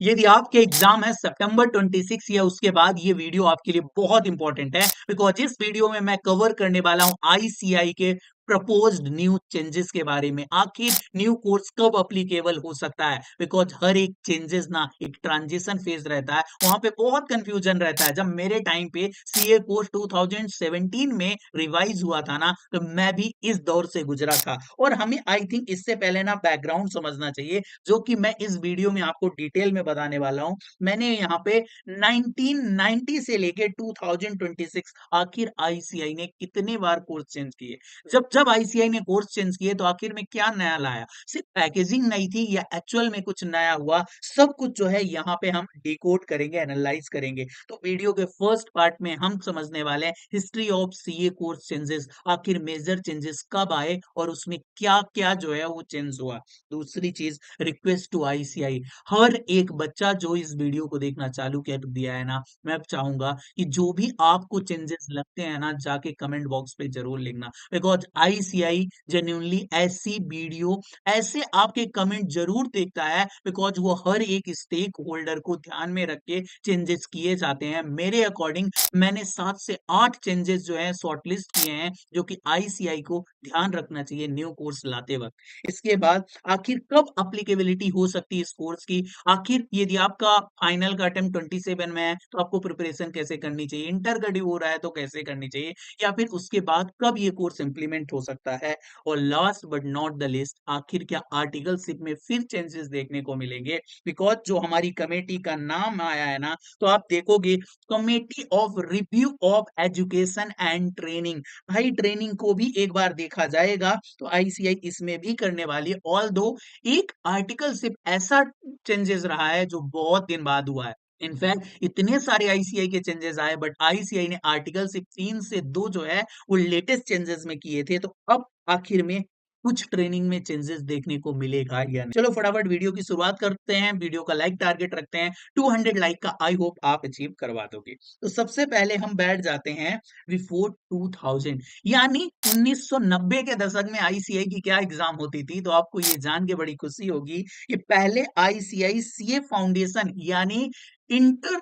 यदि आपके एग्जाम है सितंबर 26 या उसके बाद, ये वीडियो आपके लिए बहुत इंपॉर्टेंट है, बिकॉज इस वीडियो में मैं कवर करने वाला हूं आईसीआई के प्रपोज्ड न्यू चेंजेस के बारे में। आखिर न्यू कोर्स कब अप्लीकेबल हो सकता है, बिकॉज हर एक चेंजेस ना एक ट्रांजिशन फेज रहता है, वहां पे बहुत कंफ्यूजन रहता है। जब मेरे टाइम पे सीए कोर्स 2017 में रिवाइज हुआ था ना, तो मैं भी इस दौर से गुजरा था। और हमें आई थिंक इससे पहले ना बैकग्राउंड समझना चाहिए, जो कि मैं इस वीडियो में आपको डिटेल में बताने वाला हूं। मैंने यहाँ पे 1990 से लेके 2026 आखिर आईसीआई ने कितने बार कोर्स चेंज किए। जब जब आईसीआई ने कोर्स चेंज किए तो आखिर में क्या नया लाया, सिर्फ पैकेजिंग नई थी या एक्चुअल में कुछ नया हुआ, सब कुछ जो है यहाँ पे हम डिकोड करेंगे, एनालाइज करेंगे। तो वीडियो के फर्स्ट पार्ट में हम समझने वाले हैं history of CA course changes, आखिर मेजर चेंजेस कब आए और उसमें क्या क्या जो है वो चेंज हुआ। दूसरी चीज, रिक्वेस्ट टू आईसीआई, हर एक बच्चा जो इस वीडियो को देखना चालू कर दिया है ना, मैं चाहूंगा कि जो भी आपको चेंजेस लगते हैं ना, जाके कमेंट बॉक्स पे जरूर लिखना, बिकॉज आईसीआई जेन्युइनली ऐसी वीडियो, ऐसे आपके कमेंट जरूर देखता है, बिकॉज वो हर एक स्टेक होल्डर को ध्यान में रख के चेंजेस किए जाते हैं। मेरे अकॉर्डिंग मैंने 7 से 8 चेंजेस जो है शॉर्टलिस्ट किए हैं, जो कि आईसीआई को ध्यान रखना चाहिए न्यू कोर्स लाते वक्त। इसके बाद आखिर कब अप्लीकेबिलिटी हो सकती है इस कोर्स की, आखिर यदि आपका फाइनल का अटेम्प्ट 27 में है तो आपको प्रिपरेशन कैसे करनी चाहिए, इंटर का ड्यू हो रहा है तो कैसे करनी चाहिए, या फिर उसके बाद कब ये कोर्स इंप्लीमेंट हो सकता है। और last but not the list, आखिर क्या आर्टिकलशिप में फिर चेंजेस देखने को मिलेंगे, बिकॉज जो हमारी कमेटी का नाम आया है ना, तो आप देखोगे committee of review of education and training, भाई ट्रेनिंग को भी एक बार देखा जाएगा, तो आईसीआई इसमें भी करने वाली है। ऑल दो एक आर्टिकल सिर्फ ऐसा चेंजेस रहा है जो बहुत दिन बाद हुआ है। इनफैक्ट इतने सारे आईसीआई के चेंजेस आए, बट आईसीआई ने आर्टिकल सिर्फ 3 से 2 जो है वो लेटेस्ट चेंजेस में किए थे। तो अब आखिर में कुछ ट्रेनिंग में चेंजेस देखने को मिलेगा या नहीं। चलो फटाफट वीडियो की शुरुआत करते हैं। वीडियो का लाइक टारगेट रखते हैं 200 लाइक का, आई होप आप अचीव करवा दोगे। तो सबसे पहले हम बैठ जाते हैं बिफोर 2000, यानी 1990 के दशक में आईसीआई की क्या एग्जाम होती थी। तो आपको ये जान के बड़ी खुशी होगी कि पहले आईसीआई सीए फाउंडेशन यानी इंटर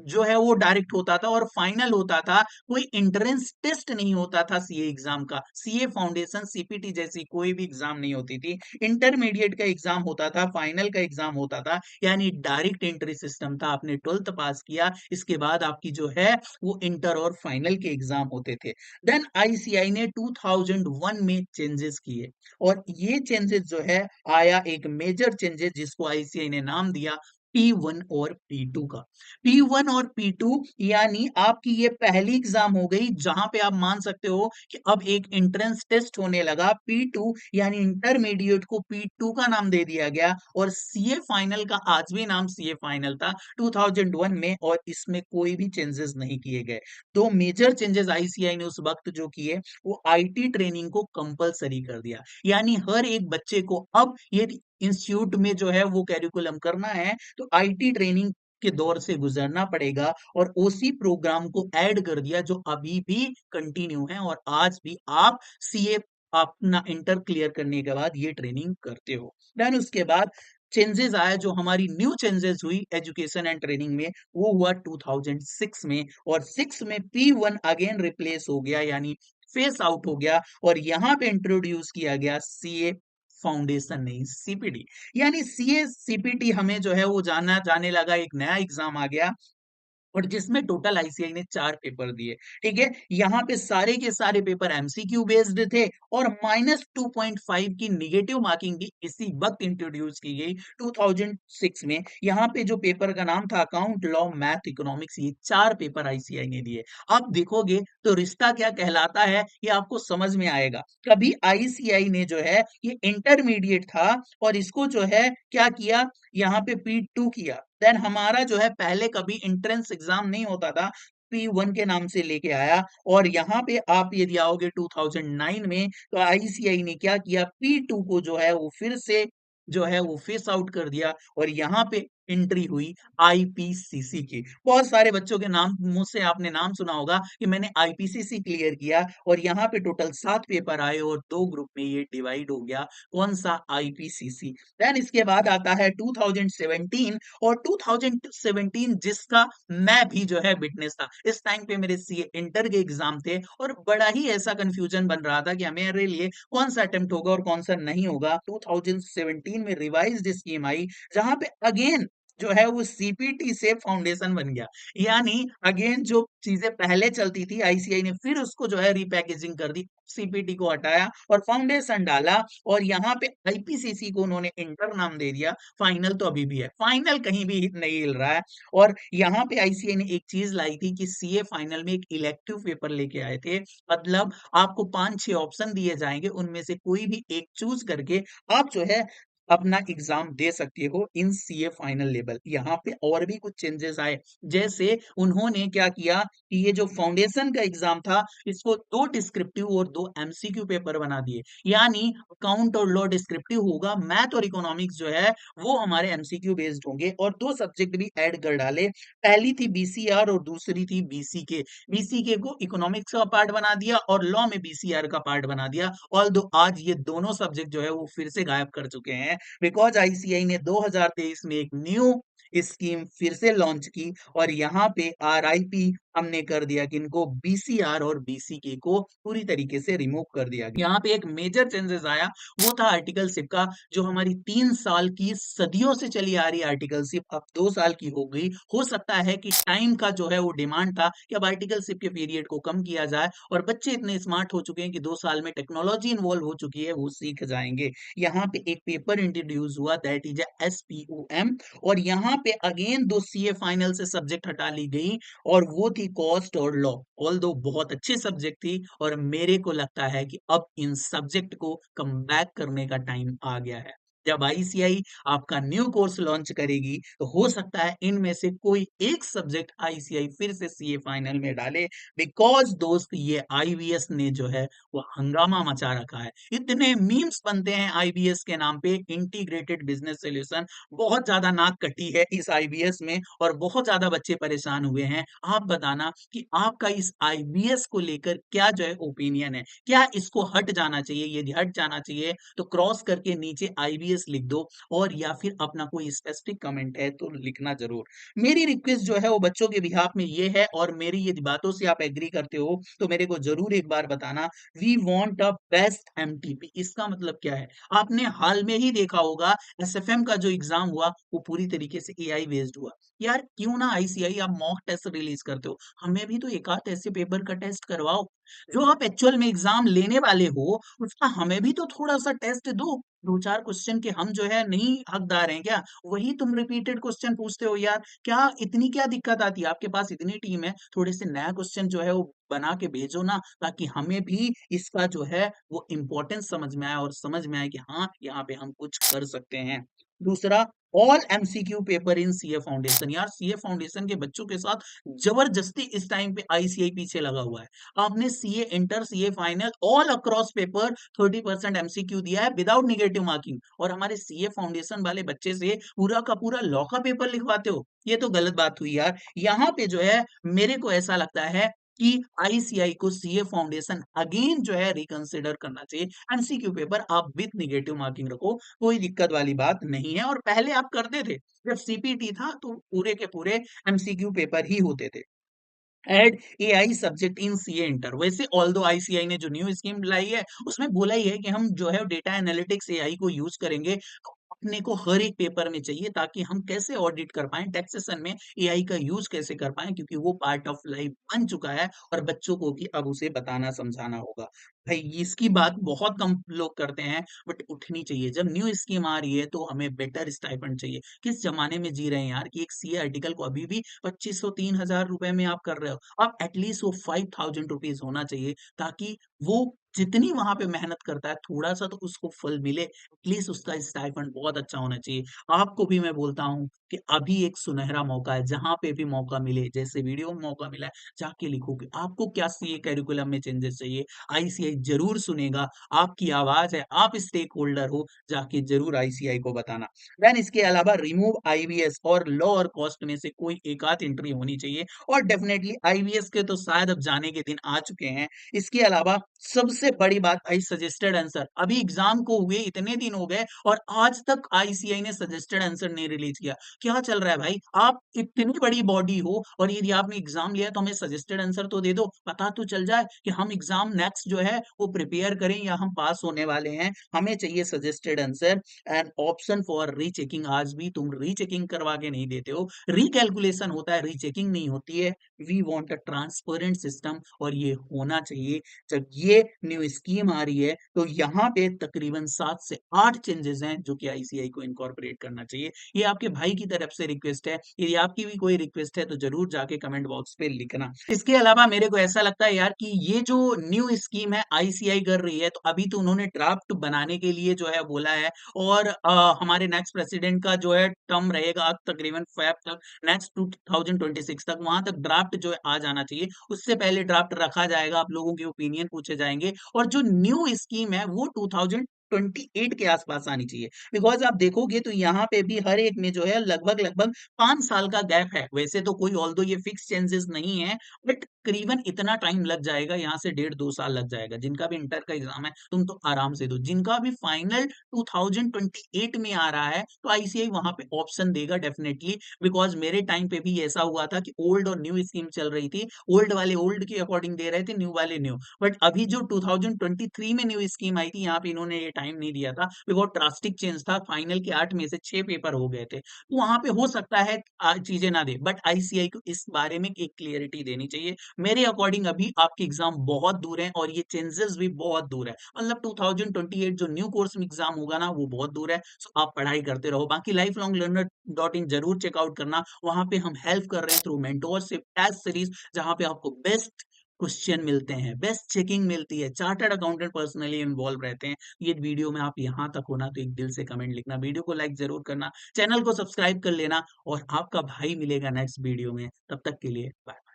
जो है वो डायरेक्ट होता था और फाइनल होता था, कोई एंट्रेंस टेस्ट नहीं होता था सीए एग्जाम का। सीए फाउंडेशन सीपीटी जैसी कोई भी एग्जाम नहीं होती थी, इंटरमीडिएट का एग्जाम होता था, फाइनल का एग्जाम होता था, यानी डायरेक्ट एंट्री सिस्टम था। आपने 12th पास किया, इसके बाद आपकी जो है वो इंटर और फाइनल के एग्जाम होते थे। देन आईसीआई ने 2001 में चेंजेस किए, और ये चेंजेस जो है आया एक मेजर चेंजेस जिसको आईसीआई ने नाम दिया P1 और P2 का। P1 और P2 यानी आपकी ये पहली एग्जाम हो गई जहां पे आप मान सकते हो कि अब एक एंट्रेंस टेस्ट होने लगा। P2 यानी इंटरमीडिएट को P2 का नाम दे दिया गया, और सीए फाइनल का आज भी नाम सीए फाइनल था 2001 में, और इसमें कोई भी चेंजेस नहीं किए गए। दो मेजर चेंजेस आईसीआई ने उस वक्त जो किए, वो आईटी ट्रेनिंग को कंपलसरी कर दिया, यानी हर एक बच्चे को अब ये इंस्टीट्यूट में जो है वो कैरिकुलम करना है तो आईटी ट्रेनिंग के दौर से गुजरना पड़ेगा, और ओसी प्रोग्राम को ऐड कर दिया जो अभी भी कंटिन्यू है, और आज भी आप सीए अपना इंटर क्लियर करने के बाद ये ट्रेनिंग करते हो। देन उसके बाद चेंजेस आया, जो हमारी न्यू चेंजेस हुई एजुकेशन एंड ट्रेनिंग में, वो हुआ 2006 में, और 6 में P1 अगेन रिप्लेस हो गया, यानी फेस आउट हो गया, और यहाँ पे इंट्रोड्यूस किया गया सीए फाउंडेशन नहीं सीपीटी, यानी सीए सीपीटी हमें जो है वो जाना जाने लगा, एक नया एग्जाम आ गया, और जिसमें टोटल आईसीआई ने 4 पेपर दिए। ठीक है, यहाँ पे सारे के सारे पेपर एमसीक्यू बेस्ड थे, और -2.5 की निगेटिव मार्किंग भी इसी वक्त इंट्रोड्यूस की गई 2006 में। यहाँ पे जो पेपर का नाम था अकाउंट, लॉ, मैथ, इकोनॉमिक्स, ये 4 पेपर आईसीआई ने दिए। आप देखोगे तो रिश्ता क्या कहलाता है ये आपको समझ में आएगा। कभी आईसीआई ने जो है ये इंटरमीडिएट था, और इसको जो है क्या किया, यहाँ पे P2 किया। देन हमारा जो है पहले कभी एंट्रेंस एग्जाम नहीं होता था, P1 के नाम से लेके आया, और यहाँ पे आप यदि आओगे 2009 में, तो आईसीआई ने क्या किया, P2 को जो है वो फिर से जो है वो फेस आउट कर दिया, और यहाँ पे एंट्री हुई आईपीसीसी की। बहुत सारे बच्चों के नाम मुंह से आपने नाम सुना होगा कि मैंने आईपीसीसी क्लियर किया और यहाँ पे टोटल 7 पेपर आए और 2 ग्रुप में ये डिवाइड हो गया। कौन सा? आईपीसीसी। देन इसके बाद आता है 2017 और 2017 जिसका मैं भी जो है विटनेस था। इस टाइम पे मेरे सीए इंटर के एग्जाम थे और बड़ा ही ऐसा कंफ्यूजन बन रहा था कि मेरे लिए कौन सा अटेम्प्ट होगा और कौन सा नहीं होगा। 2017 में रिवाइज्ड स्कीम आई जहां पे अगेन जो है वो सीपीटी से फाउंडेशन बन गया। यानी अगेन जो चीजें पहले चलती थी आईसीआई ने फिर उसको जो है रिपैकेजिंग कर दी, सीपीटी को हटाया और फाउंडेशन डाला और यहाँ पे आईपीसीसी को उन्होंने इंटर नाम दे दिया। फाइनल तो अभी भी है, फाइनल कहीं भी नहीं हिल रहा है। और यहाँ पे आईसीआई ने एक चीज लाई थी कि सीए फाइनल में एक इलेक्टिव पेपर लेके आए थे। मतलब आपको 5-6 ऑप्शन दिए जाएंगे, उनमें से कोई भी एक चूज करके आप जो है अपना एग्जाम दे सकते हो इन सीए फाइनल लेवल। यहाँ पे और भी कुछ चेंजेस आए, जैसे उन्होंने क्या किया कि ये जो फाउंडेशन का एग्जाम था इसको 2 डिस्क्रिप्टिव और 2 एमसीक्यू पेपर बना दिए। यानी अकाउंट और लॉ डिस्क्रिप्टिव होगा, मैथ और इकोनॉमिक्स जो है वो हमारे एमसीक्यू बेस्ड होंगे और 2 सब्जेक्ट भी ऐड कर डाले। पहली थी बीसीआर और दूसरी थी बीसीके। बीसीके को इकोनॉमिक्स का पार्ट बना दिया और लॉ में बीसीआर का पार्ट बना दिया। ऑल्दो आज ये दोनों सब्जेक्ट जो है वो फिर से गायब कर चुके हैं, बिकॉज आईसीआई ने 2023 में एक न्यू स्कीम फिर से लॉन्च की और यहाँ पे आरआईपी हमने कर दिया कि इनको बीसीआर और बीसीके को पूरी तरीके से रिमूव कर दिया गया। यहाँ पे एक मेजर चेंजेस आया, वो था आर्टिकलशिप का। जो हमारी 3 साल की सदियों से चली आ रही आर्टिकलशिप अब 2 साल की हो गई। हो सकता है कि टाइम का जो है वो डिमांड था कि अब आर्टिकलशिप के पीरियड को कम किया जाए और बच्चे इतने स्मार्ट हो चुके हैं कि 2 साल में टेक्नोलॉजी इन्वॉल्व हो चुकी है, वो सीख जाएंगे। यहाँ पे एक पेपर इंट्रोड्यूस हुआ, दैट इज एसपीओएम। और यहाँ पे अगेन 2 सीए फाइनल से सब्जेक्ट हटा ली गई और वो थी कॉस्ट और लॉ। ऑल दो बहुत अच्छी सब्जेक्ट थी और मेरे को लगता है कि अब इन सब्जेक्ट को कम बैक करने का टाइम आ गया है। जब आईसीआई आपका न्यू कोर्स लॉन्च करेगी तो हो सकता है इनमें से कोई एक सब्जेक्ट आईसीआई फिर से सीए फाइनल में डाले, बिकॉज दोस्त ये आईबीएस ने जो है वो हंगामा मचा रखा है। इतने मीम्स बनते हैं आईबीएस के नाम पे, इंटीग्रेटेड बिजनेस सॉल्यूशन। बहुत ज्यादा नाक कटी है इस आईबीएस में और बहुत ज्यादा बच्चे परेशान हुए हैं। आप बताना कि आपका इस आईबीएस को लेकर क्या जो है ओपिनियन है, क्या इसको हट जाना चाहिए? यदि हट जाना चाहिए तो क्रॉस करके नीचे आईबीएस लिख दो और या फिर अपना कोई स्पेसिफिक कमेंट है तो लिखना जरूर। मेरी रिक्वेस्ट जो है वो बच्चों के बिहाफ में ये है और मेरी ये बातों से आप एग्री करते हो तो मेरे को जरूर एक बार बताना। We want a best MTP, इसका मतलब क्या है? आपने हाल में ही देखा होगा एसएफएम का जो एग्जाम हुआ वो पूरी तरीके से एआई बेस्ड हुआ। यार क्यों ना आईसीआई आप मॉक टेस्ट रिलीज करते हो, हमें भी तो एक आध ऐसे पेपर का टेस्ट करवाओ। जो आप एक्चुअल में एग्जाम लेने वाले हो उसका हमें भी तो थोड़ा सा टेस्ट दो। 2-4 क्वेश्चन के हम जो है नहीं हकदार हैं क्या? वही तुम रिपीटेड क्वेश्चन पूछते हो यार। क्या इतनी क्या दिक्कत आती है? आपके पास इतनी टीम है, थोड़े से नया क्वेश्चन जो है वो बना के भेजो ना, ताकि हमें भी इसका जो है वो इम्पोर्टेंस समझ में आए और समझ में आए कि हाँ यहाँ पे हम कुछ कर सकते हैं। दूसरा, all MCQ paper in CA foundation. यार सीए फाउंडेशन के बच्चों के साथ जबरदस्ती इस टाइम पे आईसीआई पीछे लगा हुआ है। आपने CA inter, CA final, all across paper 30% MCQ दिया है विदाउट निगेटिव मार्किंग और हमारे सीए फाउंडेशन वाले बच्चे से पूरा का पूरा लॉ का पेपर लिखवाते हो। ये तो गलत बात हुई यार। यहाँ पे जो है मेरे को ऐसा लगता है कि आईसीआई को सीए फाउंडेशन अगेन जो है रिकंसिडर करना चाहिए। एमसीक्यू पेपर आप विथ निगेटिव मार्किंग रखो, कोई दिक्कत वाली बात नहीं है। और पहले आप करते थे, जब सीपीटी था तो पूरे के पूरे एमसीक्यू पेपर ही होते थे। Add AI subject in CA inter. वैसे ऑल दो आईसीआई ने जो न्यू स्कीम लाई है उसमें बोला ही है कि हम जो है डेटा एनालिटिक्स एआई को यूज करेंगे। तो अपने को हर एक पेपर में चाहिए ताकि हम कैसे ऑडिट कर पाए, टैक्सेशन में एआई का यूज कैसे कर पाए, क्योंकि वो पार्ट ऑफ लाइफ बन चुका है और बच्चों को भी अब उसे बताना समझाना होगा। भाई इसकी बात बहुत कम लोग करते हैं बट उठनी चाहिए। जब न्यू स्कीम आ रही है तो हमें बेटर स्टाइपेंड चाहिए। किस जमाने में जी रहे हैं यार कि एक सीए आर्टिकल को अभी भी 2500-3000 रुपए में आप कर रहे हो। अब एटलीस्ट वो 5000 रुपीज होना चाहिए ताकि वो जितनी वहां पे मेहनत करता है थोड़ा सा तो उसको फल मिले। एटलीस्ट उसका स्टाइपेंड बहुत अच्छा होना चाहिए। आपको भी मैं बोलता हूँ कि अभी एक सुनहरा मौका है, जहां पे भी मौका मिले, जैसे वीडियो में मौका मिला है जाके लिखो कि आपको क्या सीए करिकुलम में चेंजेस चाहिए। आईसीआई जरूर सुनेगा, आपकी आवाज है, आप स्टेक होल्डर हो, जाके जरूर आईसीआई को बताना। देन इसके अलावा रिमूव आईवीएस और लो और कॉस्ट में से कोई एक आध एंट्री होनी चाहिए, और डेफिनेटली आईवीएस के तो शायद अब जाने के दिन आ चुके हैं। इसके अलावा सबसे बड़ी बात आई सजेस्टेड आंसर। अभी एग्जाम को हुए इतने दिन हो गए और आज तक आईसीआई ने सजेस्टेड आंसर नहीं रिलीज किया। क्या चल रहा है भाई? आप इतनी बड़ी बॉडी हो और यदि आपने एग्जाम लिया तो हमें सजेस्टेड आंसर तो दे दो, पता तो चल जाए कि हम एग्जाम नेक्स्ट जो है वो प्रिपेयर करें या हम पास होने वाले हैं। हमें चाहिए suggested answer and option for rechecking. आज भी तुम रीचेकिंग करवा के नहीं देते हो, रिकैलकुलेशन होता है, रीचेकिंग नहीं होती है। We want a transparent system, और ये होना चाहिए। जब ये न्यू स्कीम आ रही है तो यहाँ पे तकरीबन 7 से 8 चेंजेस हैं जो कि आईसीआई को इनकॉर्पोरेट करना चाहिए। ये आपके भाई की तरफ से रिक्वेस्ट है, यदि आपकी भी कोई रिक्वेस्ट है तो जरूर जाके कमेंट बॉक्स पे लिखना। इसके अलावा मेरे को ऐसा लगता है यार कि ये जो न्यू स्कीम है आईसीआई कर रही है, तो अभी तो उन्होंने ड्राफ्ट बनाने के लिए जो है बोला है, और हमारे नेक्स्ट प्रेसिडेंट का जो है टर्म रहेगा तकरीबन फेब तक, नेक्स्ट 2026 तक, वहां तक ड्राफ्ट जो है आ जाना चाहिए। उससे पहले ड्राफ्ट रखा जाएगा, आप लोगों के ओपिनियन पूछे जाएंगे, और जो न्यू स्कीम है वो 2028 के आसपास आनी चाहिए। बिकॉज आप देखोगे तो यहाँ पे भी हर एक में जो है लगभग लगभग 5 साल का गैप है। वैसे तो कोई ऑल्दो ये फिक्स चेंजेस नहीं है, बट करीबन इतना टाइम लग जाएगा, यहाँ से 1.5-2 साल लग जाएगा। जिनका भी इंटर का एग्जाम है तुम तो आराम से दो, जिनका भी फाइनल 2028 में आ रहा है तो आईसीआई वहां पे ऑप्शन देगा डेफिनेटली। बिकॉज मेरे टाइम पे भी ऐसा हुआ था कि ओल्ड और न्यू स्कीम चल रही थी, ओल्ड वाले ओल्ड के अकॉर्डिंग दे रहे थे, न्यू वाले न्यू। बट अभी जो 2023 में न्यू स्कीम आई थी, यहाँ पे इन्होंने ये टाइम नहीं दिया था, बिकॉज ड्रास्टिक चेंज था। फाइनल के 8 में से 6 पेपर हो गए थे, तो वहां पे हो सकता है चीजें ना दे, बट आईसीआई को इस बारे में एक क्लियरिटी देनी चाहिए। मेरे अकॉर्डिंग अभी आपके एग्जाम बहुत दूर है और ये चेंजेस भी बहुत दूर है, मतलब 2028 जो न्यू कोर्स में एग्जाम होगा ना वो बहुत दूर है। सो आप पढ़ाई करते रहो। बाकी लाइफ लॉन्ग लर्नर .in जरूर चेकआउट करना, वहां पे हम हेल्प कर रहे हैं थ्रू मेंटोरशिप टेस्ट सीरीज, जहां पे आपको बेस्ट क्वेश्चन मिलते हैं, बेस्ट चेकिंग मिलती है, चार्टर्ड अकाउंटेंट पर्सनली इन्वॉल्व रहते हैं। ये वीडियो में आप यहाँ तक होना तो एक दिल से कमेंट लिखना, वीडियो को लाइक जरूर करना, चैनल को सब्सक्राइब कर लेना, और आपका भाई मिलेगा नेक्स्ट वीडियो में। तब तक के लिए बाय।